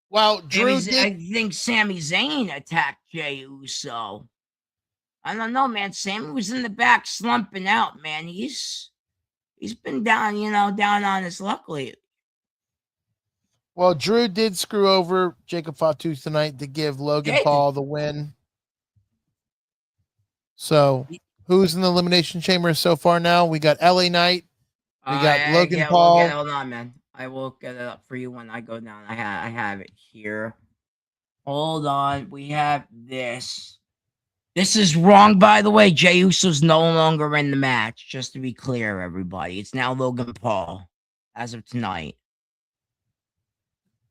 Well, Drew I think Sami Zayn attacked Jey Uso. I don't know, man. Sami was in the back slumping out, man. he's been down, down on his luck lately. Well, Drew did screw over Jacob Fatu tonight to give Logan Paul the win. So, who's in the Elimination Chamber so far now? We got LA Knight. We got Logan Paul. Hold on, man. I will get it up for you when I go down. I have it here. Hold on. We have this. This is wrong, by the way. Jey Uso's no longer in the match, just to be clear, everybody. It's now Logan Paul as of tonight.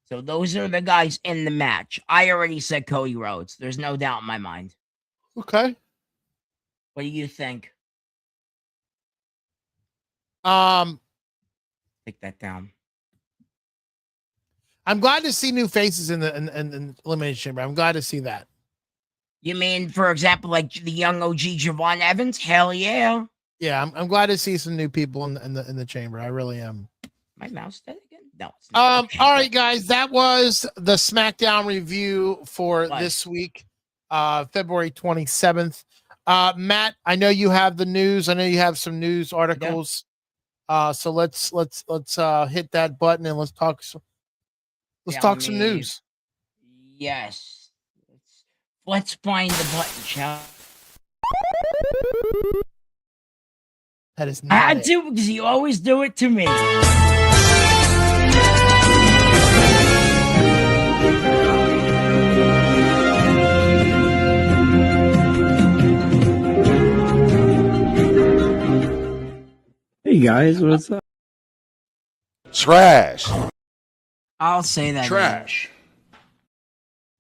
So those are the guys in the match. I already said Cody Rhodes. There's no doubt in my mind. Okay. What do you think? Take that down. I'm glad to see new faces in the Elimination Chamber. I'm glad to see that. You mean, for example, like the young OG Javon Evans? Hell yeah. Yeah, I'm glad to see some new people in the chamber. I really am. My mouse dead again? No. It's not. Okay. All right, guys. That was the SmackDown review for this week, February 27th. Matt, I know you have the news. I know you have some news articles. So let's hit that button and let's talk. Let's talk some news. Yes. Let's find the button, shall we? That is not I had to, because you always do it to me. Hey guys, what's up? Trash. I'll say that. Trash.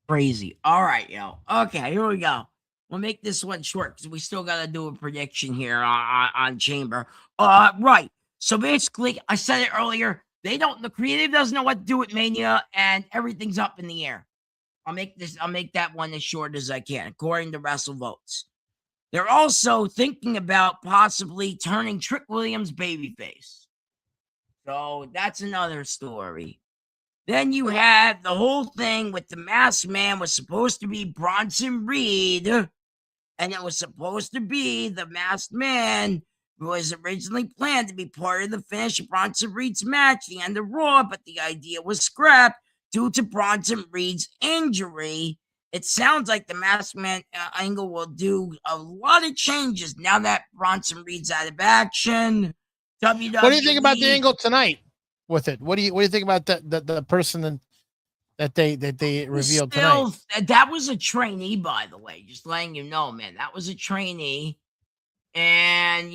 Crazy. All right, yo. Okay, here we go. We'll make this one short because we still got to do a prediction here on Chamber. Right. So basically, I said it earlier. The creative doesn't know what to do with Mania, and everything's up in the air. I'll make that one as short as I can, according to WrestleVotes. They're also thinking about possibly turning Trick Williams babyface. So that's another story. Then you have the whole thing with the Masked Man was supposed to be Bronson Reed, and it was supposed to be the Masked Man who was originally planned to be part of the finish of Bronson Reed's match, the end of Raw, but the idea was scrapped due to Bronson Reed's injury. It sounds like the Masked Man angle will do a lot of changes now that Bronson Reed's out of action. WWE. What do you think about the angle tonight with it? What do you think about the person that they revealed tonight? That was a trainee, by the way. Just letting you know, man. That was a trainee. And,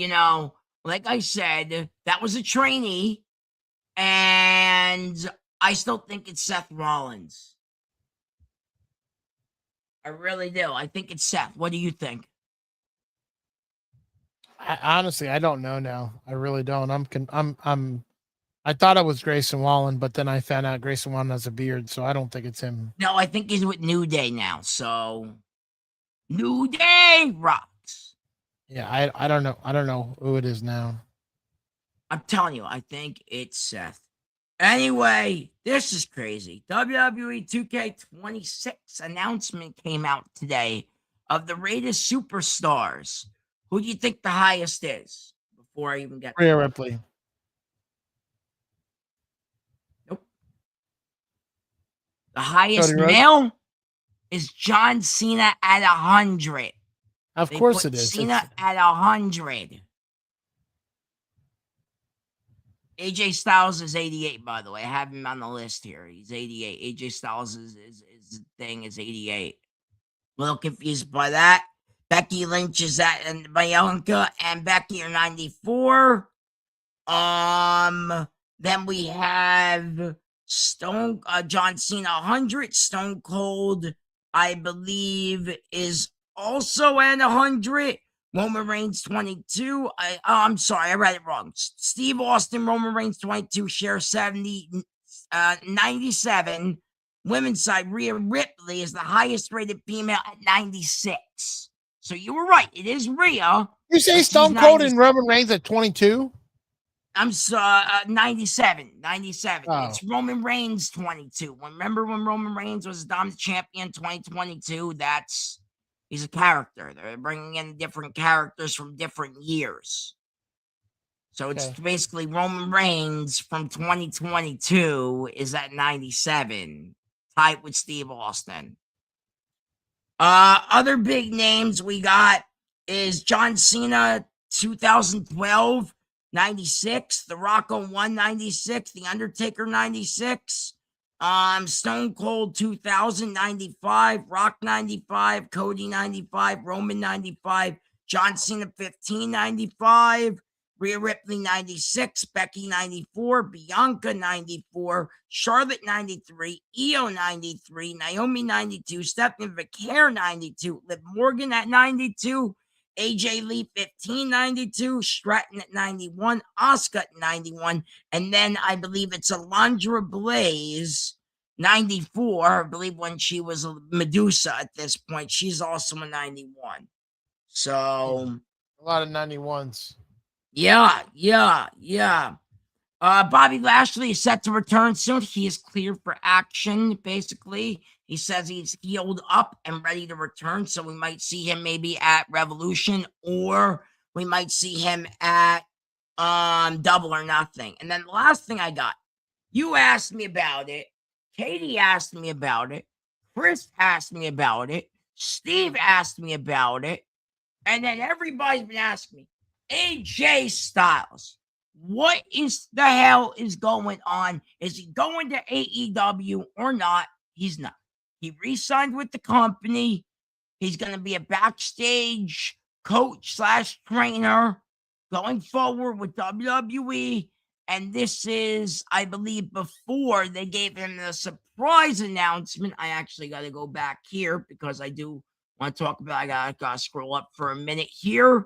like I said, that was a trainee. And I still think it's Seth Rollins. I really do. I think it's Seth. What do you think? Honestly, I don't know now. I really don't. I thought it was Grayson Wallen, but then I found out Grayson Wallen has a beard, so I don't think it's him. No, I think he's with New Day now. So New Day rocks. Yeah, I don't know. I don't know who it is now. I'm telling you, I think it's Seth. Anyway, this is crazy. WWE 2K26 announcement came out today of the rated superstars. Who do you think the highest is? Before I even get Rhea Ripley. Nope. The highest male is John Cena at 100. Of course it is. Cena at 100. AJ Styles is 88, by the way. I have him on the list here. He's 88. AJ Styles is thing is 88. A little confused by that. Becky Lynch is at, and Bianca and Becky are 94. Then we have John Cena 100. Stone Cold, I believe, is also at 100. Roman Reigns 22. I'm sorry, I read it wrong. Steve Austin, Roman Reigns 22, share 70, 97. Women's side, Rhea Ripley is the highest rated female at 96. So you were right. It is Rhea. You say Stone Cold and Roman Reigns at 22? I'm sorry, 97. 97. Oh. It's Roman Reigns 22. Remember when Roman Reigns was dominant champion 2022? He's a character. They're bringing in different characters from different years. So it's Okay. basically Roman Reigns from 2022 is at 97, tied with Steve Austin. Other big names we got is John Cena 2012, 96, The Rock on 196, The Undertaker 96, Stone Cold 2000, 95, Rock 95, Cody 95, Roman 95, John Cena 15, 95, Rhea Ripley 96, Becky 94, Bianca 94, Charlotte 93, Io 93, Naomi 92, Stephanie Vicaire 92, Liv Morgan at 92, AJ Lee 1592, Stratton at 91, Asuka at 91, and then I believe it's Alundra Blaze 94. I believe when she was a Medusa at this point, she's also a 91. So A lot of 91s. yeah. Bobby Lashley is set to return soon. He is cleared for action, basically. He says he's healed up and ready to return, so we might see him maybe at Revolution, or we might see him at Double or Nothing. And then the last thing I got, you asked me about it, Katie asked me about it, Chris asked me about it, Steve asked me about it, and then everybody's been asking me, AJ Styles, what is the hell is going on? Is he going to AEW or not? He's not. He re-signed with the company. He's going to be a backstage coach / trainer going forward with WWE. And this is, I believe, before they gave him the surprise announcement. I actually got to go back here because I do want to talk about, I got to scroll up for a minute here.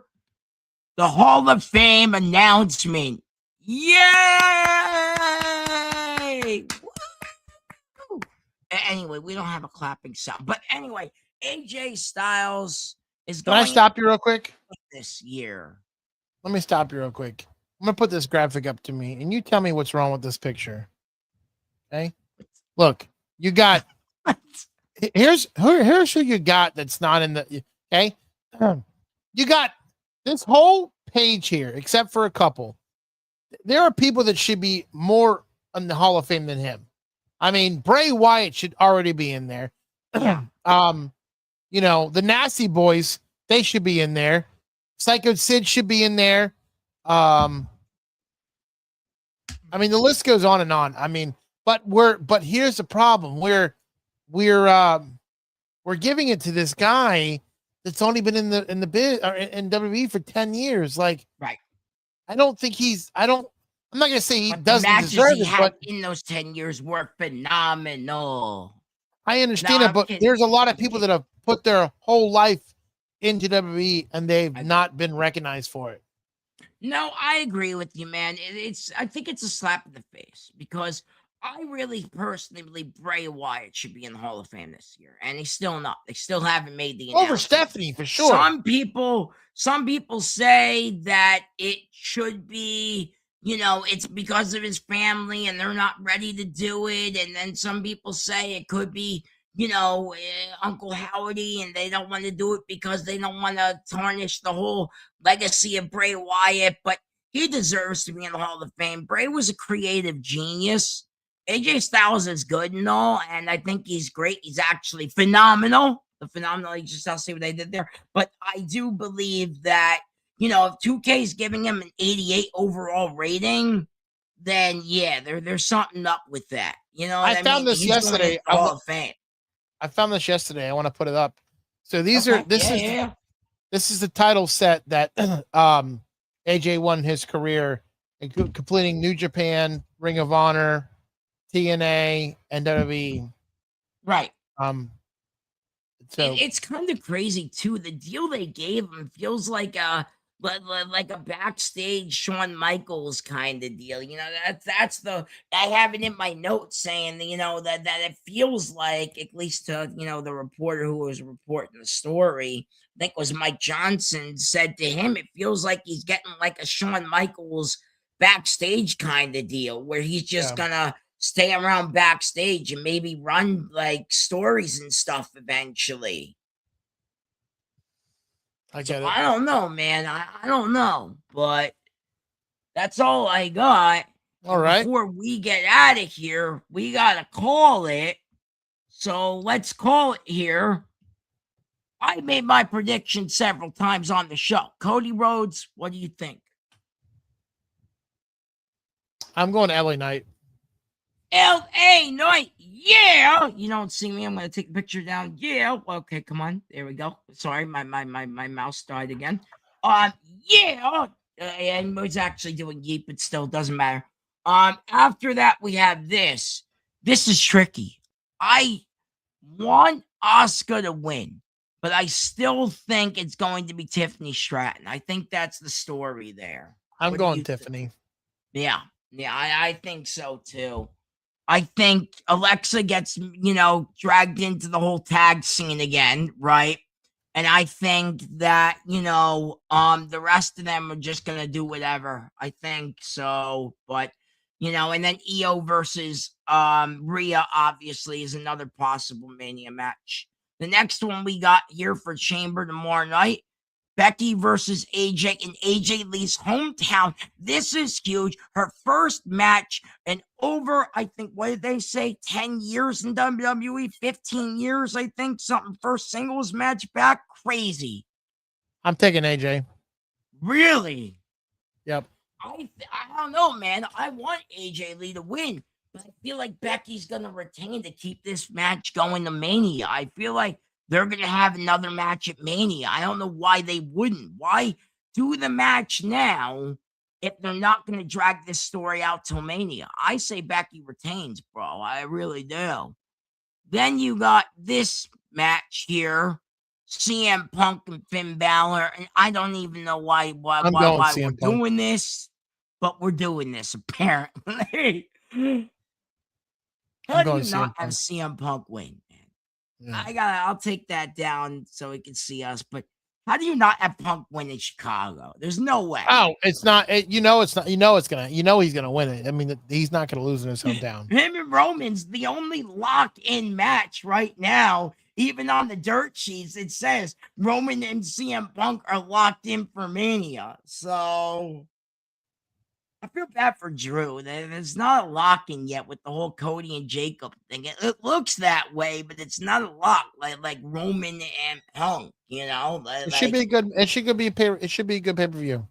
The Hall of Fame announcement. Yay! Woo! Anyway, we don't have a clapping sound. But anyway, AJ Styles is Can I stop you real quick? This year. Let me stop you real quick. I'm going to put this graphic up to me, and you tell me what's wrong with this picture. Okay? Look, you got... Here's who you got that's not in the... Okay? You got this whole page here, except for a couple. There are people that should be more in the Hall of Fame than him. I mean, Bray Wyatt should already be in there. You know, the Nasty Boys, they should be in there. Psycho Sid should be in there. I mean, the list goes on and on. I mean, but here's the problem. We're giving it to this guy that's only been in the biz or in WWE for 10 years. Like, right. I'm not going to say he doesn't deserve it, but in those 10 years were phenomenal. I understand it, but there's a lot of people that have put their whole life into WWE and they've not been recognized for it. No, I agree with you, man. I think it's a slap in the face because I really personally believe Bray Wyatt should be in the Hall of Fame this year, and he's still not. They still haven't made the announcement. Over Stephanie for sure. Some people say that it should be, you know, it's because of his family and they're not ready to do it, and then some people say it could be, you know, Uncle Howdy, and they don't want to do it because they don't want to tarnish the whole legacy of Bray Wyatt, but he deserves to be in the Hall of Fame. Bray was a creative genius. AJ Styles is good and all, and I think he's great. He's actually phenomenal. The phenomenal AJ Styles, see what they did there. But I do believe that, you know, if 2K is giving him an 88 overall rating, then yeah, there's something up with that. You know, I found this yesterday. Hall of Fame. I found this yesterday. I want to put it up. So these are this is the title set that AJ won his career, completing New Japan, Ring of Honor, TNA, and WWE. Right. So it's kind of crazy too. The deal they gave him feels like a backstage Shawn Michaels kind of deal. You know, that's the, I have it in my notes saying, you know, that it feels like, at least to, you know, the reporter who was reporting the story, I think it was Mike Johnson, said to him, it feels like he's getting like a Shawn Michaels backstage kind of deal where he's just gonna stay around backstage and maybe run like stories and stuff eventually. I get it. I don't know, man. I don't know, but That's all I got. All right. Before we get out of here, we gotta call it. So let's call it here. I made my prediction several times on the show. Cody Rhodes, what do you think? I'm going to LA Knight. LA Knight, yeah. You don't see me. I'm gonna take a picture down. Yeah. Okay, come on. There we go. Sorry, my mouse died again. Yeah. And was actually doing yeet, but still doesn't matter. After that, we have this. This is tricky. I want Asuka to win, but I still think it's going to be Tiffany Stratton. I think that's the story there. I'm going Tiffany. Yeah, I think so too. I think Alexa gets, dragged into the whole tag scene again, right? And I think that, the rest of them are just going to do whatever. I think so. But, and then Io versus Rhea, obviously, is another possible Mania match. The next one we got here for Chamber tomorrow night, Becky versus AJ in AJ Lee's hometown. This is huge. Her first match in over, I think, what did they say? 10 years in WWE, 15 years, I think. Something first singles match back. Crazy. I'm taking AJ. Really? Yep. I don't know, man. I want AJ Lee to win, but I feel like Becky's going to retain to keep this match going to Mania. I feel like they're going to have another match at Mania. I don't know why they wouldn't. Why do the match now if they're not going to drag this story out till Mania? I say Becky retains, bro. I really do. Then you got this match here, CM Punk and Finn Balor, and I don't even know why we're doing this, but we're doing this apparently. How do you not have CM Punk win? Yeah. I'll take that down so he can see us. But how do you not have Punk win in Chicago? There's no way. Oh, it's not. It's not. He's gonna win it. I mean, he's not gonna lose in his hometown. Him and Roman's the only lock-in match right now. Even on the dirt sheets, it says Roman and CM Punk are locked in for Mania. So I feel bad for Drew. There's not a lock-in yet with the whole Cody and Jacob thing. It looks that way, but it's not a lock like Roman and Punk. It should be good. It should be a good pay-per-view.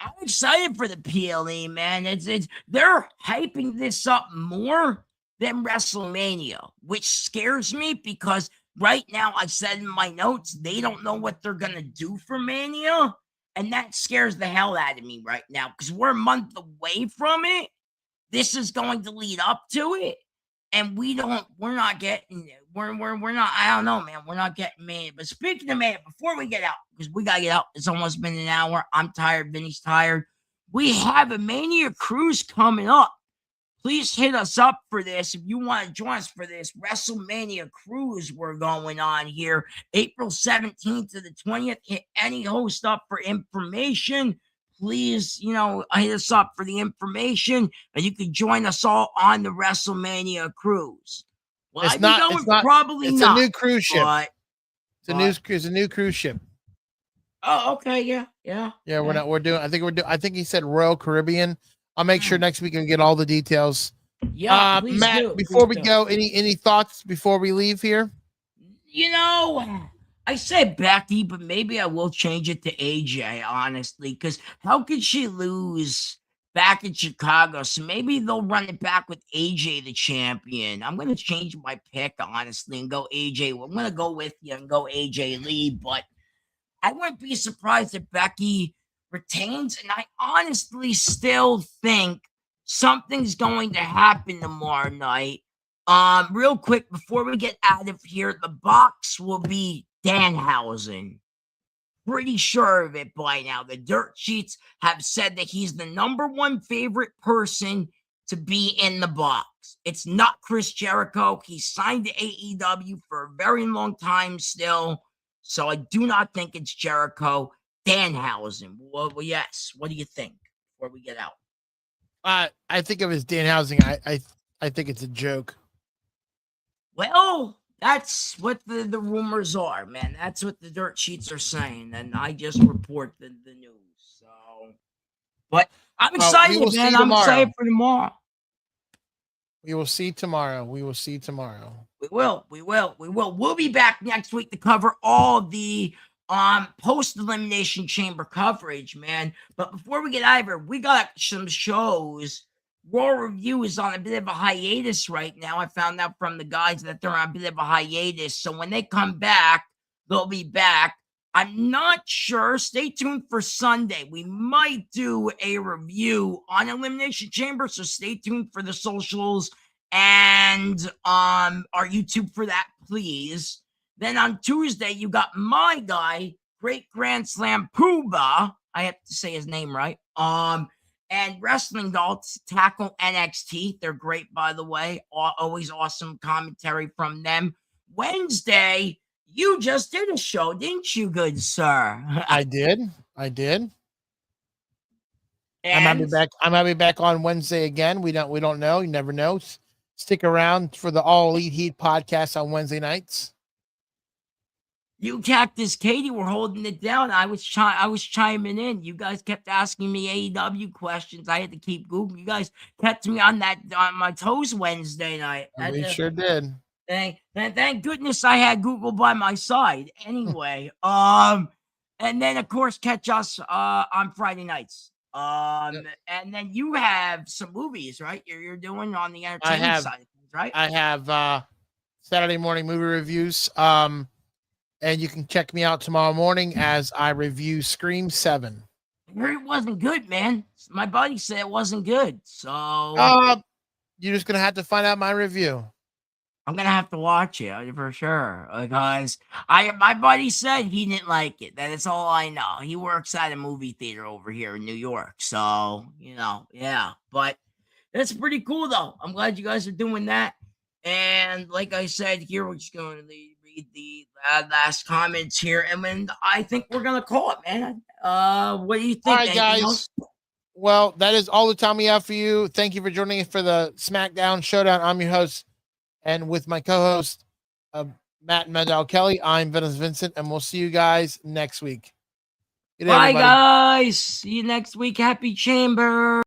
I'm excited for the PLE, man. It's they're hyping this up more than WrestleMania, which scares me because right now I said in my notes they don't know what they're gonna do for Mania. And that scares the hell out of me right now because we're a month away from it. This is going to lead up to it. And we're not getting it. We're not, I don't know, man. We're not getting Mania. But speaking of Mania, before we get out, because we got to get out, it's almost been an hour. I'm tired. Vinny's tired. We have a Mania cruise coming up. Please hit us up for this if you want to join us for this WrestleMania cruise we're going on here, April 17th to the 20th. Hit any host up for information. Please, hit us up for the information, and you can join us all on the WrestleMania cruise. Well, it's not a new cruise ship. It's a new cruise ship. Oh, okay, yeah. I think he said Royal Caribbean. I'll make sure next week we get all the details. Yeah, Matt, before we go, any thoughts before we leave here? I said Becky, but maybe I will change it to AJ, honestly, because how could she lose back in Chicago? So maybe they'll run it back with AJ, the champion. I'm going to change my pick, honestly, and go AJ. I'm going to go with you and go AJ Lee, but I wouldn't be surprised if Becky retains, and I honestly still think something's going to happen tomorrow night. Real quick before we get out of here, the box will be Danhausen. Pretty sure of it by now. The dirt sheets have said that he's the number one favorite person to be in the box. It's not Chris Jericho. He signed to AEW for a very long time still, so I do not think it's Jericho. Danhausen. Well, yes. What do you think before we get out? I think of it as Danhausen. I think it's a joke. Well, that's what the rumors are, man. That's what the dirt sheets are saying, and I just report the news. So, but I'm excited, we will man. see I'm excited tomorrow. for tomorrow. We will see tomorrow. We will see tomorrow. We will. We'll be back next week to cover all the post Elimination Chamber coverage, man. But before we get out of here, we got some shows. Raw Review is on a bit of a hiatus right now. I found out from the guys that they're on a bit of a hiatus. So when they come back, they'll be back. I'm not sure. Stay tuned for Sunday. We might do a review on Elimination Chamber, so stay tuned for the socials and our YouTube for that, please. Then on Tuesday, you got my guy, Great Grand Slam Pooba. I have to say his name right. And Wrestling Dolls Tackle NXT. They're great, by the way. Always awesome commentary from them. Wednesday, you just did a show, didn't you, good sir? I did. And I might be back on Wednesday again. We don't know. You never know. Stick around for the All Elite Heat podcast on Wednesday nights. You, Cactus Katie, were holding it down. I was chiming in. You guys kept asking me AEW questions. I had to keep Googling. You guys kept me on my toes Wednesday night. We sure did. Thank goodness I had Google by my side. Anyway, and then of course catch us on Friday nights. And then you have some movies, right? You're doing on the entertainment side of things, right? I have Saturday morning movie reviews. And you can check me out tomorrow morning as I review Scream 7. I heard it wasn't good, man. My buddy said it wasn't good. So you're just gonna have to find out my review. I'm gonna have to watch it for sure, because my buddy said he didn't like it. That's all I know. He works at a movie theater over here in New York, so yeah. But that's pretty cool, though. I'm glad you guys are doing that. And like I said, here we're just going to read the last comments here, and then I think we're gonna call it, man. What do you think? All right, guys. Well, that is all the time we have for you. Thank you for joining us for the Smackdown Showdown. I'm your host, and with my co-host, Matt and Maddog Kelly, I'm Venomous Vincent, and we'll see you guys next week. Bye, guys. See you next week. Happy Chamber.